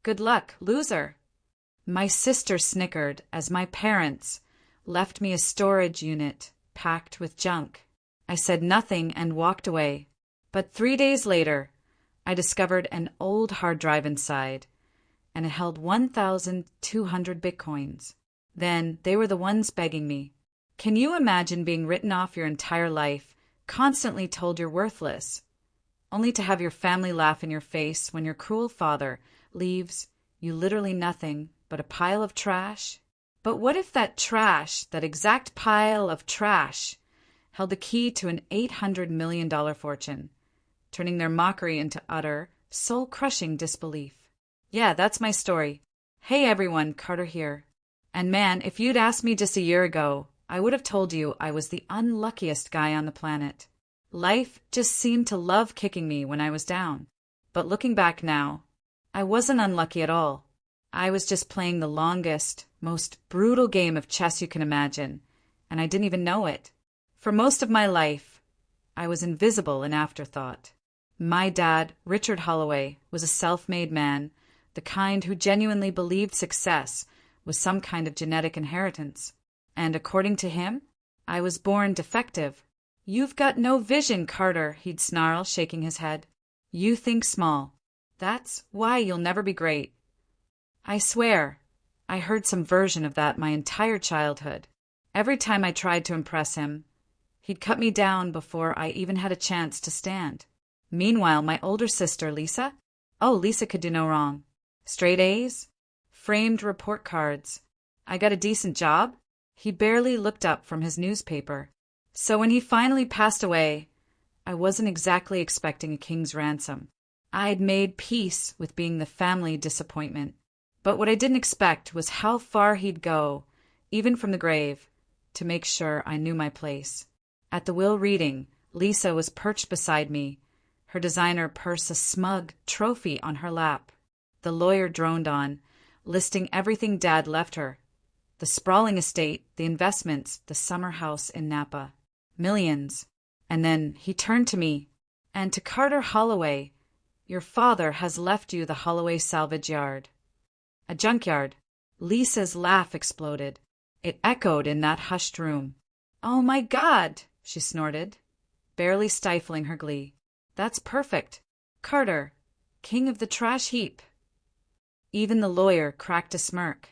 Good luck, loser. My sister snickered as my parents left me a storage unit packed with junk. I said nothing and walked away. But 3 days later, I discovered an old hard drive inside, and it held 1,200 bitcoins. Then they were the ones begging me. Can you imagine being written off your entire life, constantly told you're worthless, only to have your family laugh in your face when your cruel father leaves you literally nothing but a pile of trash? But what if that trash, that exact pile of trash, held the key to an $800 million fortune, turning their mockery into utter, soul-crushing disbelief? Yeah, that's my story. Hey everyone, Carter here. And man, if you'd asked me just a year ago, I would have told you I was the unluckiest guy on the planet. Life just seemed to love kicking me when I was down. But looking back now, I wasn't unlucky at all. I was just playing the longest, most brutal game of chess you can imagine, and I didn't even know it. For most of my life, I was invisible in afterthought. My dad, Richard Holloway, was a self-made man, the kind who genuinely believed success was some kind of genetic inheritance. And according to him, I was born defective. You've got no vision, Carter, he'd snarl, shaking his head. You think small. That's why you'll never be great. I swear, I heard some version of that my entire childhood. Every time I tried to impress him, he'd cut me down before I even had a chance to stand. Meanwhile, my older sister, Lisa? Oh, Lisa could do no wrong. Straight A's, framed report cards. I got a decent job. He barely looked up from his newspaper. So when he finally passed away, I wasn't exactly expecting a king's ransom. I'd made peace with being the family disappointment. But what I didn't expect was how far he'd go, even from the grave, to make sure I knew my place. At the will reading, Lisa was perched beside me, her designer purse a smug trophy on her lap. The lawyer droned on, listing everything Dad left her. The sprawling estate, the investments, the summer house in Napa. Millions. And then he turned to me, and to Carter Holloway, your father has left you the Holloway salvage yard. A junkyard. Lisa's laugh exploded. It echoed in that hushed room. Oh my God, she snorted, barely stifling her glee. That's perfect. Carter, king of the trash heap. Even the lawyer cracked a smirk.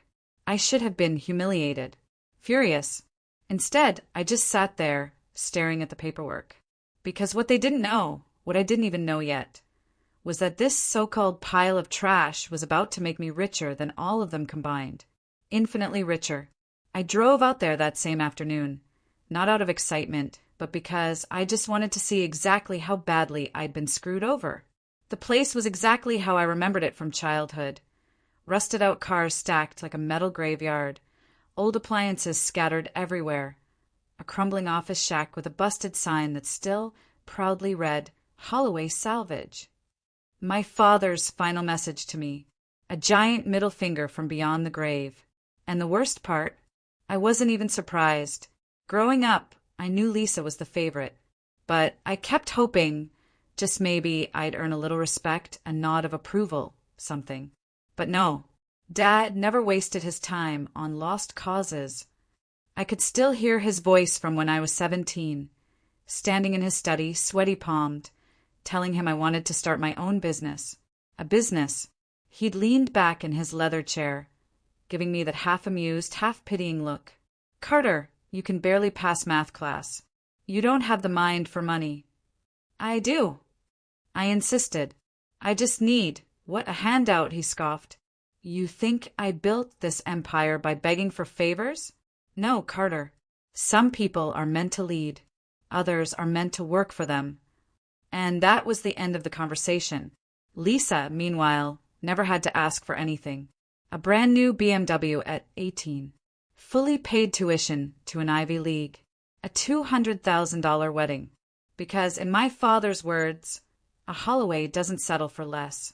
I should have been humiliated, furious. Instead, I just sat there, staring at the paperwork. Because what they didn't know, what I didn't even know yet, was that this so-called pile of trash was about to make me richer than all of them combined. Infinitely richer. I drove out there that same afternoon, not out of excitement, but because I just wanted to see exactly how badly I'd been screwed over. The place was exactly how I remembered it from childhood. Rusted-out cars stacked like a metal graveyard, old appliances scattered everywhere, a crumbling office shack with a busted sign that still proudly read, Holloway Salvage. My father's final message to me, a giant middle finger from beyond the grave. And the worst part, I wasn't even surprised. Growing up, I knew Lisa was the favorite, but I kept hoping, just maybe I'd earn a little respect, a nod of approval, something. But no, Dad never wasted his time on lost causes. I could still hear his voice from when I was 17, standing in his study, sweaty-palmed, telling him I wanted to start my own business. A business. He'd leaned back in his leather chair, giving me that half-amused, half-pitying look. Carter, you can barely pass math class. You don't have the mind for money. I do. I insisted. I just need. What a handout, he scoffed. You think I built this empire by begging for favors? No, Carter. Some people are meant to lead. Others are meant to work for them. And that was the end of the conversation. Lisa, meanwhile, never had to ask for anything. A brand new BMW at 18. Fully paid tuition to an Ivy League. A $200,000 wedding. Because, in my father's words, a Holloway doesn't settle for less.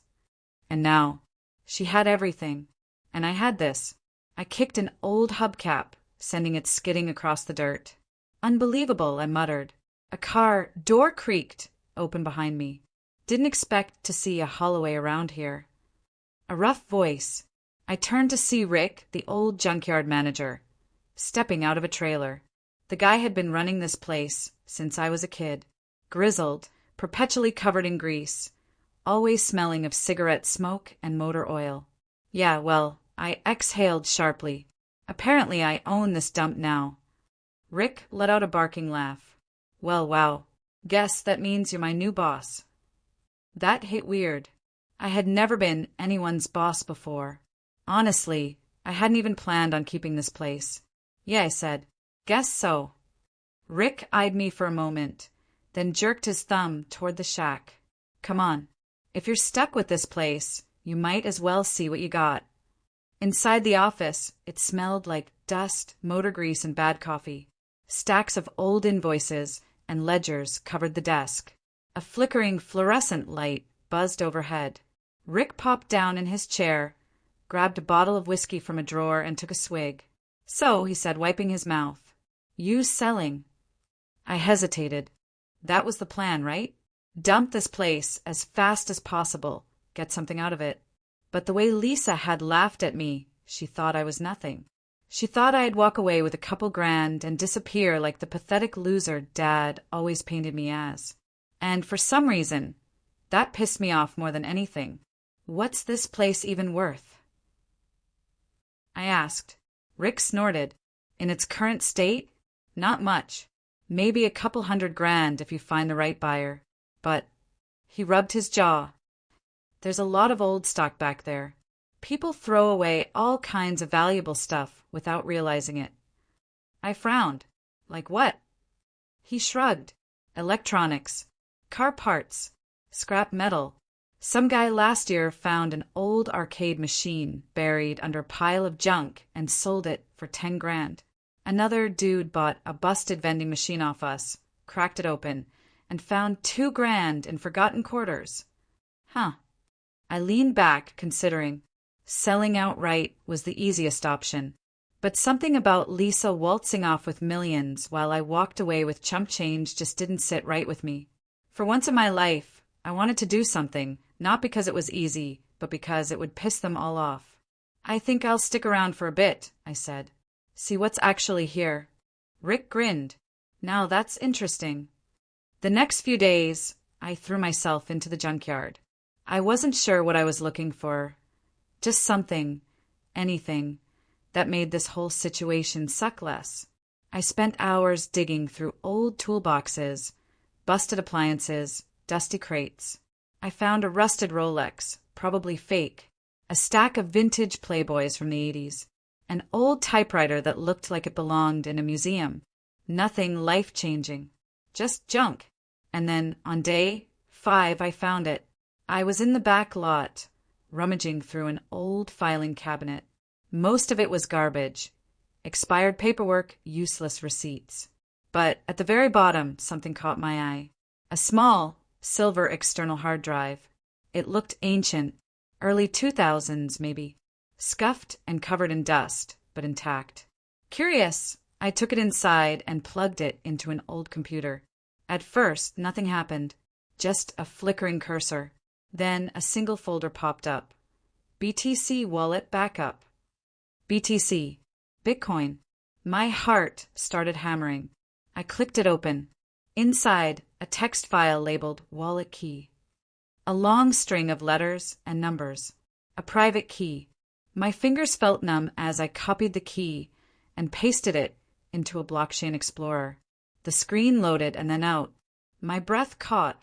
And now, she had everything. And I had this. I kicked an old hubcap, sending it skidding across the dirt. Unbelievable, I muttered. A car door creaked open behind me. Didn't expect to see a Holloway around here. A rough voice. I turned to see Rick, the old junkyard manager, stepping out of a trailer. The guy had been running this place since I was a kid. Grizzled, perpetually covered in grease, always smelling of cigarette smoke and motor oil. Yeah, well, I exhaled sharply. Apparently I own this dump now. Rick let out a barking laugh. Well, wow. Guess that means you're my new boss. That hit weird. I had never been anyone's boss before. Honestly, I hadn't even planned on keeping this place. Yeah, I said. Guess so. Rick eyed me for a moment, then jerked his thumb toward the shack. Come on. If you're stuck with this place, you might as well see what you got. Inside the office, it smelled like dust, motor grease, and bad coffee. Stacks of old invoices and ledgers covered the desk. A flickering fluorescent light buzzed overhead. Rick popped down in his chair, grabbed a bottle of whiskey from a drawer, and took a swig. So, he said, wiping his mouth, you selling? I hesitated. That was the plan, right? Dump this place as fast as possible, get something out of it. But the way Lisa had laughed at me, she thought I was nothing. She thought I'd walk away with a couple grand and disappear like the pathetic loser Dad always painted me as. And for some reason, that pissed me off more than anything. What's this place even worth? I asked. Rick snorted. In its current state, not much. Maybe a couple $100,000 if you find the right buyer. But he rubbed his jaw. There's a lot of old stock back there. People throw away all kinds of valuable stuff without realizing it. I frowned. Like what? He shrugged. Electronics, car parts, scrap metal. Some guy last year found an old arcade machine buried under a pile of junk and sold it for $10,000. Another dude bought a busted vending machine off us, cracked it open, and found $2,000 in forgotten quarters. Huh. I leaned back, considering. Selling outright was the easiest option. But something about Lisa waltzing off with millions while I walked away with chump change just didn't sit right with me. For once in my life, I wanted to do something, not because it was easy, but because it would piss them all off. I think I'll stick around for a bit, I said. See what's actually here. Rick grinned. Now that's interesting. The next few days, I threw myself into the junkyard. I wasn't sure what I was looking for. Just something, anything, that made this whole situation suck less. I spent hours digging through old toolboxes, busted appliances, dusty crates. I found a rusted Rolex, probably fake, a stack of vintage Playboys from the 80s, an old typewriter that looked like it belonged in a museum. Nothing life-changing, just junk. And then, on day 5, I found it. I was in the back lot, rummaging through an old filing cabinet. Most of it was garbage. Expired paperwork, useless receipts. But at the very bottom, something caught my eye. A small, silver external hard drive. It looked ancient, early 2000s maybe. Scuffed and covered in dust, but intact. Curious, I took it inside and plugged it into an old computer. At first, nothing happened. Just a flickering cursor. Then a single folder popped up. BTC wallet backup. BTC. Bitcoin. My heart started hammering. I clicked it open. Inside, a text file labeled wallet key. A long string of letters and numbers. A private key. My fingers felt numb as I copied the key and pasted it into a blockchain explorer. The screen loaded and then out. My breath caught.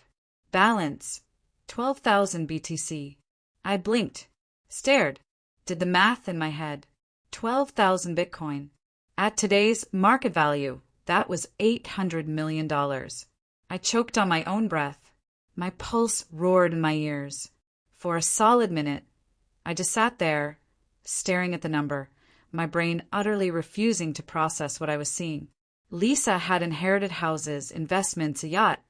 Balance. 12,000 BTC. I blinked. Stared. Did the math in my head. 12,000 Bitcoin. At today's market value, that was $800 million. I choked on my own breath. My pulse roared in my ears. For a solid minute, I just sat there, staring at the number, my brain utterly refusing to process what I was seeing. Lisa had inherited houses, investments, a yacht.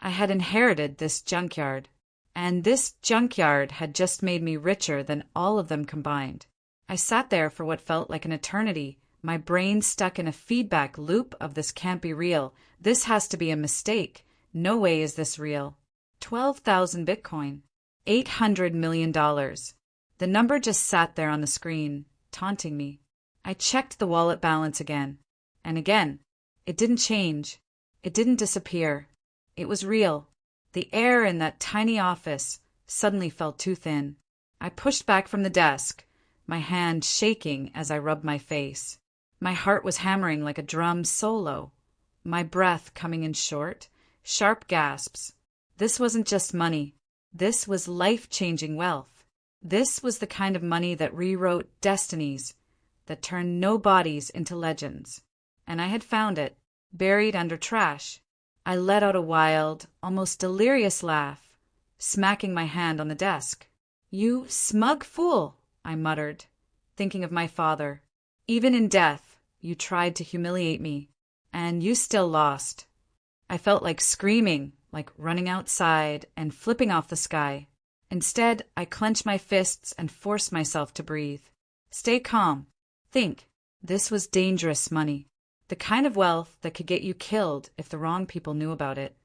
I had inherited this junkyard. And this junkyard had just made me richer than all of them combined. I sat there for what felt like an eternity, my brain stuck in a feedback loop of this can't be real. This has to be a mistake. No way is this real. 12,000 Bitcoin. $800 million. The number just sat there on the screen, taunting me. I checked the wallet balance again. And again. It didn't change. It didn't disappear. It was real. The air in that tiny office suddenly felt too thin. I pushed back from the desk, my hand shaking as I rubbed my face. My heart was hammering like a drum solo, my breath coming in short, sharp gasps. This wasn't just money. This was life-changing wealth. This was the kind of money that rewrote destinies, that turned nobodies into legends. And I had found it, buried under trash. I let out a wild, almost delirious laugh, smacking my hand on the desk. "You smug fool," I muttered, thinking of my father. "Even in death, you tried to humiliate me, and you still lost." I felt like screaming, like running outside and flipping off the sky. Instead, I clenched my fists and forced myself to breathe. Stay calm. Think. This was dangerous money. The kind of wealth that could get you killed if the wrong people knew about it.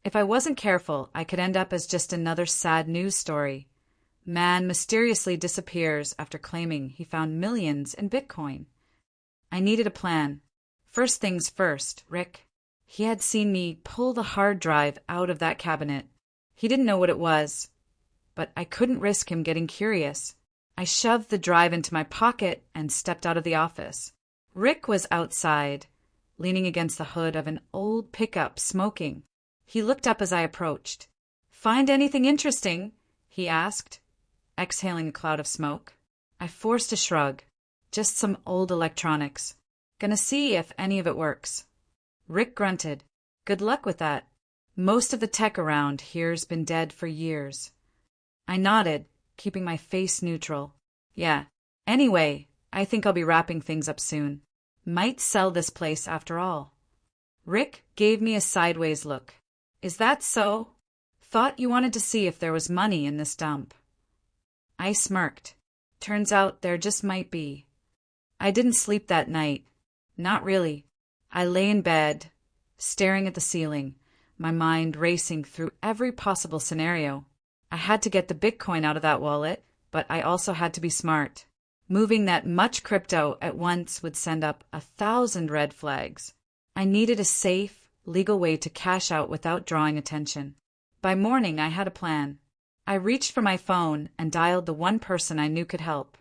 If I wasn't careful, I could end up as just another sad news story. Man mysteriously disappears after claiming he found millions in Bitcoin. I needed a plan. First things first, Rick. He had seen me pull the hard drive out of that cabinet. He didn't know what it was, but I couldn't risk him getting curious. I shoved the drive into my pocket and stepped out of the office. Rick was outside, leaning against the hood of an old pickup, smoking. He looked up as I approached. "Find anything interesting?" he asked, exhaling a cloud of smoke. I forced a shrug. "Just some old electronics. Gonna see if any of it works." Rick grunted. "Good luck with that. Most of the tech around here's been dead for years." I nodded, keeping my face neutral. "Yeah. Anyway, I think I'll be wrapping things up soon. Might sell this place after all." Rick gave me a sideways look. "Is that so? Thought you wanted to see if there was money in this dump." I smirked. "Turns out there just might be." I didn't sleep that night. Not really. I lay in bed, staring at the ceiling, my mind racing through every possible scenario. I had to get the Bitcoin out of that wallet, but I also had to be smart. Moving that much crypto at once would send up 1,000 red flags. I needed a safe, legal way to cash out without drawing attention. By morning, I had a plan. I reached for my phone and dialed the one person I knew could help.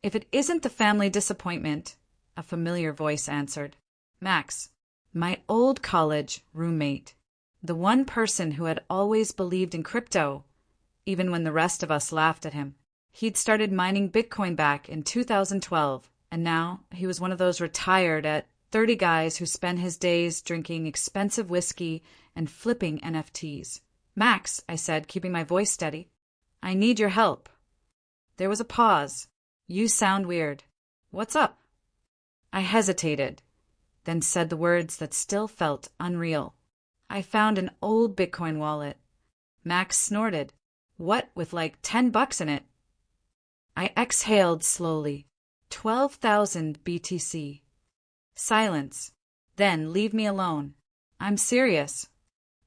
"If it isn't the family disappointment," a familiar voice answered. "Max, my old college roommate. The one person who had always believed in crypto, even when the rest of us laughed at him. He'd started mining Bitcoin back in 2012, and now he was one of those retired at 30 guys who spent his days drinking expensive whiskey and flipping NFTs. "Max," I said, keeping my voice steady, "I need your help." There was a pause. "You sound weird. What's up?" I hesitated, then said the words that still felt unreal. "I found an old Bitcoin wallet." Max snorted. "What, with like $10 in it?" I exhaled slowly. 12,000 BTC. Silence. Then, "Leave me alone. I'm serious."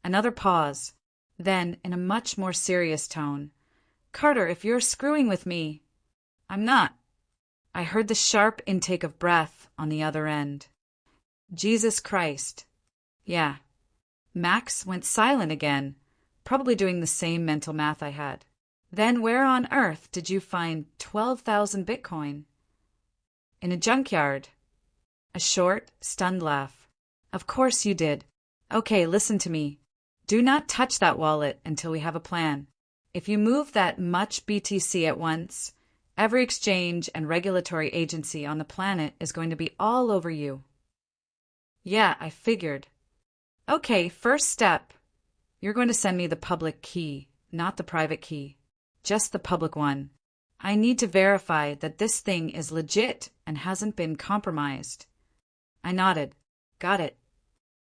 Another pause. Then, in a much more serious tone, "Carter, if you're screwing with me—" "I'm not." I heard the sharp intake of breath on the other end. "Jesus Christ." "Yeah." Max went silent again, probably doing the same mental math I had. "Then where on earth did you find 12,000 Bitcoin?" "In a junkyard." A short, stunned laugh. "Of course you did. Okay, listen to me. Do not touch that wallet until we have a plan. If you move that much BTC at once, every exchange and regulatory agency on the planet is going to be all over you." "Yeah, I figured." "Okay, first step. You're going to send me the public key, not the private key. Just the public one. I need to verify that this thing is legit and hasn't been compromised." I nodded. "Got it."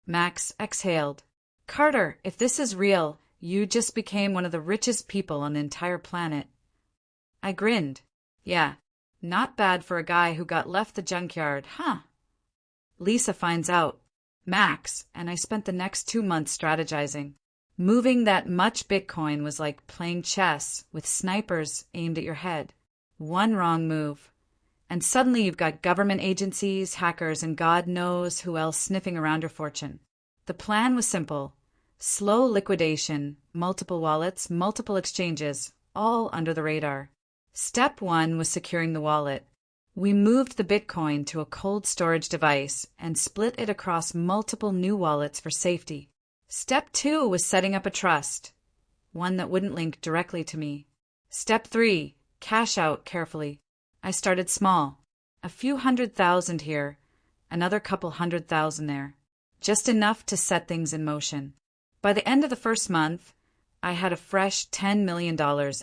Max exhaled. "Carter, if this is real, you just became one of the richest people on the entire planet." I grinned. "Yeah, not bad for a guy who got left the junkyard, huh?" "Lisa finds out. Max," and I spent the next 2 months strategizing. Moving that much Bitcoin was like playing chess with snipers aimed at your head. One wrong move, and suddenly you've got government agencies, hackers, and God knows who else sniffing around your fortune. The plan was simple. Slow liquidation, multiple wallets, multiple exchanges, all under the radar. Step 1 was securing the wallet. We moved the Bitcoin to a cold storage device and split it across multiple new wallets for safety. Step 2 was setting up a trust, one that wouldn't link directly to me. Step 3, cash out carefully. I started small, a few $100,000 here, another couple $100,000 there, just enough to set things in motion. By the end of the first month, I had a fresh $10 million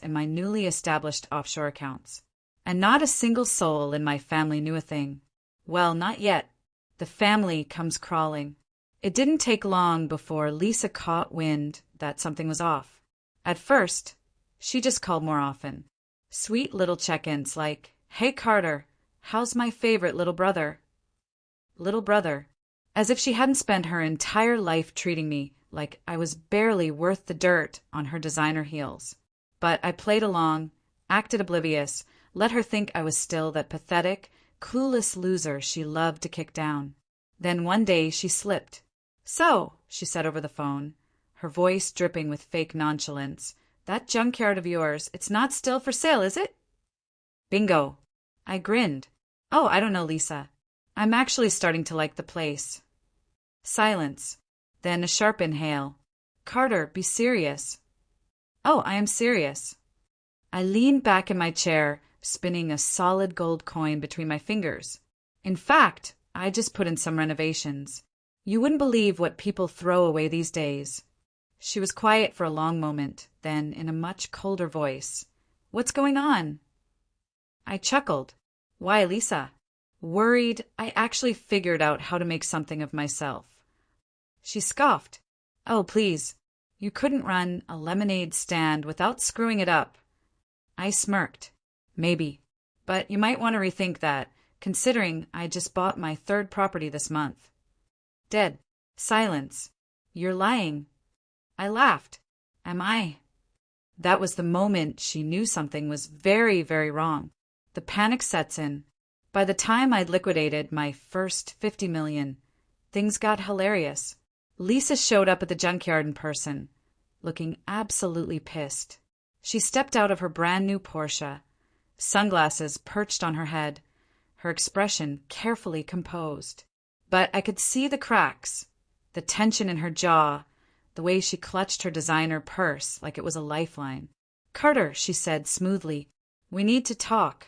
in my newly established offshore accounts. And not a single soul in my family knew a thing. Well, not yet. The family comes crawling. It didn't take long before Lisa caught wind that something was off. At first, she just called more often. Sweet little check-ins like, "Hey Carter, how's my favorite little brother?" Little brother. As if she hadn't spent her entire life treating me like I was barely worth the dirt on her designer heels. But I played along, acted oblivious, let her think I was still that pathetic, clueless loser she loved to kick down. Then one day she slipped. "So," she said over the phone, her voice dripping with fake nonchalance, "that junkyard of yours, it's not still for sale, is it?" Bingo. I grinned. "Oh, I don't know, Lisa. I'm actually starting to like the place." Silence. Then a sharp inhale. "Carter, be serious." "Oh, I am serious." I leaned back in my chair, spinning a solid gold coin between my fingers. "In fact, I just put in some renovations. You wouldn't believe what people throw away these days." She was quiet for a long moment, then in a much colder voice, "What's going on?" I chuckled. "Why, Lisa?" Worried, I actually figured out how to make something of myself. She scoffed. "Oh, please. You couldn't run a lemonade stand without screwing it up." I smirked. "Maybe. But you might want to rethink that, considering I just bought my third property this month." Dead. Silence. "You're lying." I laughed. "Am I?" That was the moment she knew something was very, very wrong. The panic sets in. By the time I'd liquidated my first $50 million, things got hilarious. Lisa showed up at the junkyard in person, looking absolutely pissed. She stepped out of her brand new Porsche, sunglasses perched on her head, her expression carefully composed. But I could see the cracks, the tension in her jaw, the way she clutched her designer purse like it was a lifeline. "Carter," she said smoothly, "we need to talk."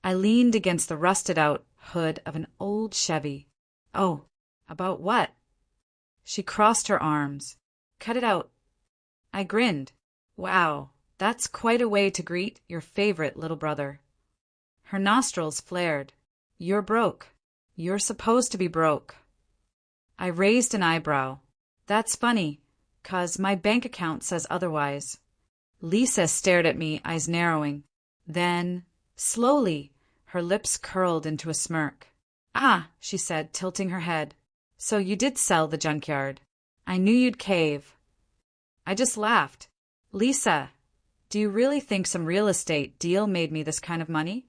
I leaned against the rusted-out hood of an old Chevy. "Oh, about what?" She crossed her arms. "Cut it out." I grinned. "Wow, that's quite a way to greet your favorite little brother." Her nostrils flared. "You're broke. You're supposed to be broke." I raised an eyebrow. "That's funny, 'cause my bank account says otherwise." Lisa stared at me, eyes narrowing. Then, slowly, her lips curled into a smirk. "Ah," she said, tilting her head. "So you did sell the junkyard. I knew you'd cave." I just laughed. "Lisa, do you really think some real estate deal made me this kind of money?"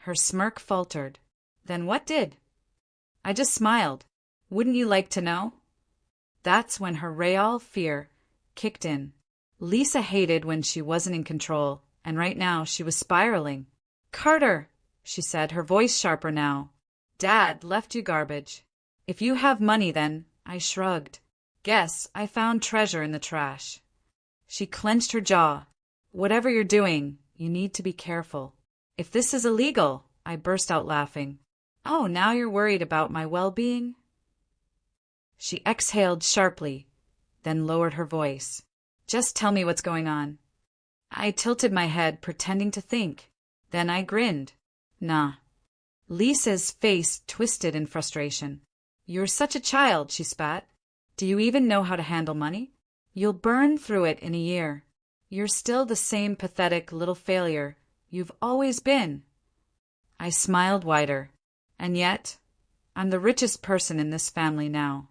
Her smirk faltered. "Then what did?" I just smiled. "Wouldn't you like to know?" That's when her real fear kicked in. Lisa hated when she wasn't in control, and right now she was spiraling. "Carter," she said, her voice sharper now, "Dad left you garbage." "If you have money, then," I shrugged. "Guess I found treasure in the trash." She clenched her jaw. "Whatever you're doing, you need to be careful." "If this is illegal," I burst out laughing. "Oh, now you're worried about my well-being?" She exhaled sharply, then lowered her voice. "Just tell me what's going on." I tilted my head, pretending to think. Then I grinned. "Nah." Lisa's face twisted in frustration. "You're such a child," she spat. "Do you even know how to handle money? You'll burn through it in a year. You're still the same pathetic little failure you've always been." I smiled wider. "And yet, I'm the richest person in this family now."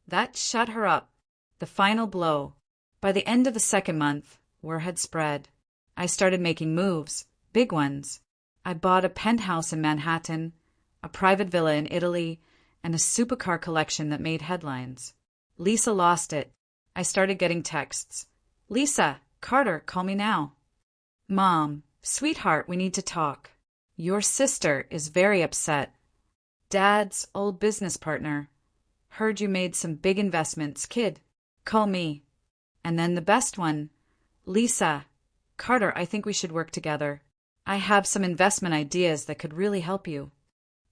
That shut her up. The final blow. By the end of the second month, word had spread. I started making moves, Big ones. I bought a penthouse in Manhattan, a private villa in Italy, and a supercar collection that made headlines. Lisa lost it. I started getting texts. Lisa, Carter, call me now. Mom, sweetheart, we need to talk. Your sister is very upset. Dad's old business partner. Heard you made some big investments, kid. Call me. And then the best one. Lisa, Carter, I think we should work together. I have some investment ideas that could really help you.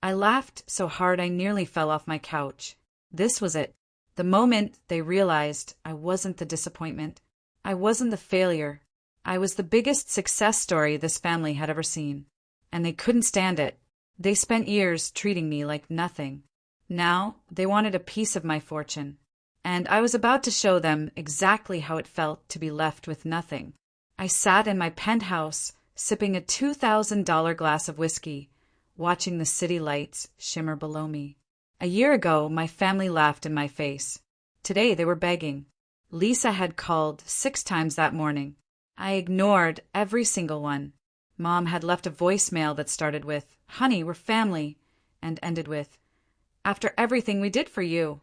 I laughed so hard I nearly fell off my couch. This was it. The moment they realized I wasn't the disappointment. I wasn't the failure. I was the biggest success story this family had ever seen. And they couldn't stand it. They spent years treating me like nothing. Now they wanted a piece of my fortune. And I was about to show them exactly how it felt to be left with nothing. I sat in my penthouse, sipping a $2,000 glass of whiskey, watching the city lights shimmer below me. A year ago, my family laughed in my face. Today, they were begging. Lisa had called 6 times that morning. I ignored every single one. Mom had left a voicemail that started with, "Honey, we're family," and ended with, "After everything we did for you."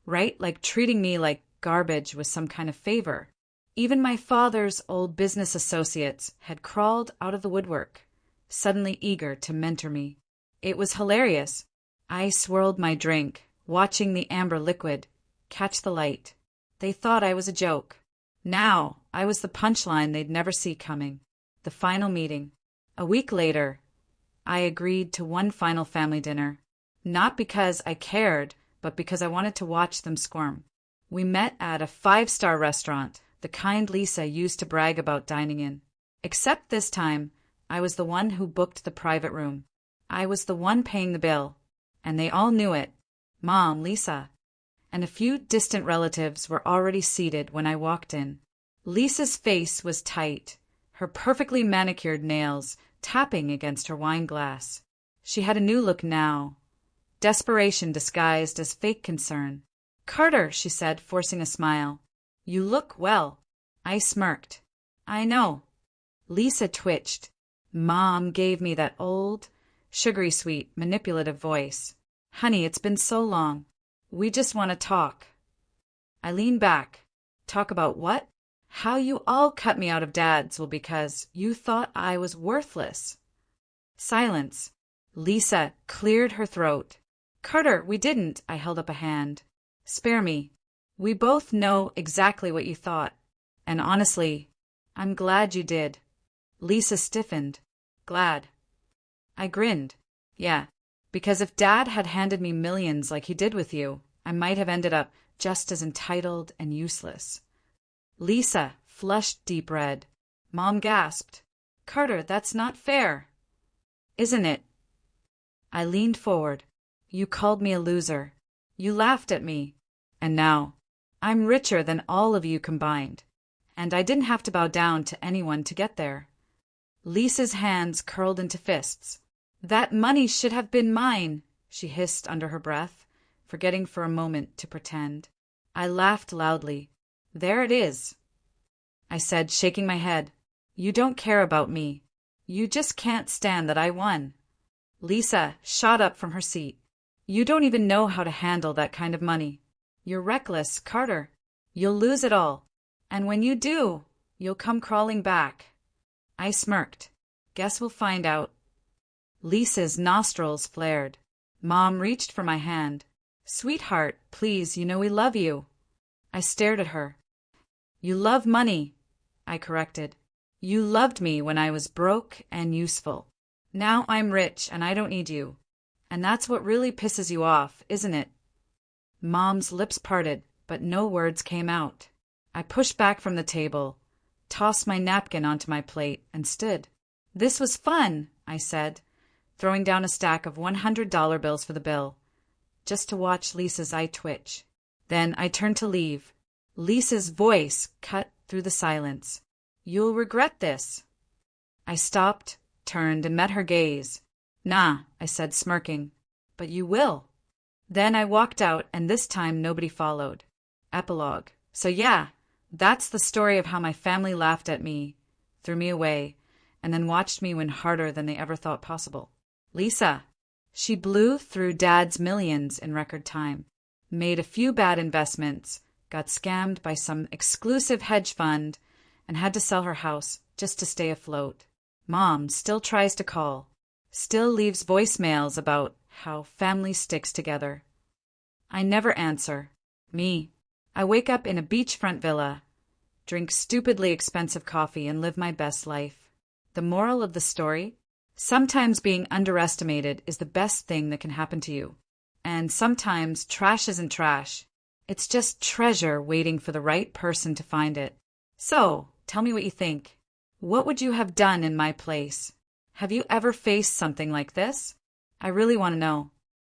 Right? Like treating me like garbage was some kind of favor. Even my father's old business associates had crawled out of the woodwork, suddenly eager to mentor me. It was hilarious. I swirled my drink, watching the amber liquid catch the light. They thought I was a joke. Now I was the punchline they'd never see coming. The final meeting. A week later, I agreed to one final family dinner. Not because I cared, but because I wanted to watch them squirm. We met at a 5-star restaurant, the kind Lisa used to brag about dining in. Except this time, I was the one who booked the private room. I was the one paying the bill. And they all knew it. Mom, Lisa. And a few distant relatives were already seated when I walked in. Lisa's face was tight, her perfectly manicured nails tapping against her wine glass. She had a new look now. Desperation disguised as fake concern. "Carter," she said, forcing a smile. "You look well." I smirked. "I know." Lisa twitched. Mom gave me that old, sugary sweet, manipulative voice. "Honey, it's been so long. We just want to talk." I leaned back. "Talk about what?" "How you all cut me out of Dad's well because you thought I was worthless." Silence. Lisa cleared her throat. "Carter, we didn't." I held up a hand. "Spare me. We both know exactly what you thought. And honestly, I'm glad you did." Lisa stiffened. "Glad?" I grinned. "Yeah, because if Dad had handed me millions like he did with you, I might have ended up just as entitled and useless." Lisa flushed deep red. Mom gasped. "Carter, that's not fair." "Isn't it?" I leaned forward. "You called me a loser. You laughed at me. And now, I'm richer than all of you combined. And I didn't have to bow down to anyone to get there." Lisa's hands curled into fists. "That money should have been mine," she hissed under her breath, forgetting for a moment to pretend. I laughed loudly. "There it is," I said, shaking my head. "You don't care about me. You just can't stand that I won." Lisa shot up from her seat. "You don't even know how to handle that kind of money. You're reckless, Carter. You'll lose it all. And when you do, you'll come crawling back." I smirked. "Guess we'll find out." Lisa's nostrils flared. Mom reached for my hand. "Sweetheart, please, you know we love you." I stared at her. "You love money," I corrected. "You loved me when I was broke and useful. Now I'm rich and I don't need you. And that's what really pisses you off, isn't it?" Mom's lips parted, but no words came out. I pushed back from the table, tossed my napkin onto my plate, and stood. "This was fun," I said, throwing down a stack of $100 bills for the bill, just to watch Lisa's eye twitch. Then I turned to leave. Lisa's voice cut through the silence. "You'll regret this." I stopped, turned, and met her gaze. "Nah," I said, smirking. "But you will." Then I walked out, and this time nobody followed. Epilogue. So yeah, that's the story of how my family laughed at me, threw me away, and then watched me win harder than they ever thought possible. Lisa. She blew through Dad's millions in record time, made a few bad investments, got scammed by some exclusive hedge fund, and had to sell her house just to stay afloat. Mom still tries to call, still leaves voicemails about how family sticks together. I never answer. Me. I wake up in a beachfront villa, drink stupidly expensive coffee, and live my best life. The moral of the story? Sometimes being underestimated is the best thing that can happen to you. And sometimes trash isn't trash. It's just treasure waiting for the right person to find it. So, tell me what you think. What would you have done in my place? Have you ever faced something like this? I really want to know.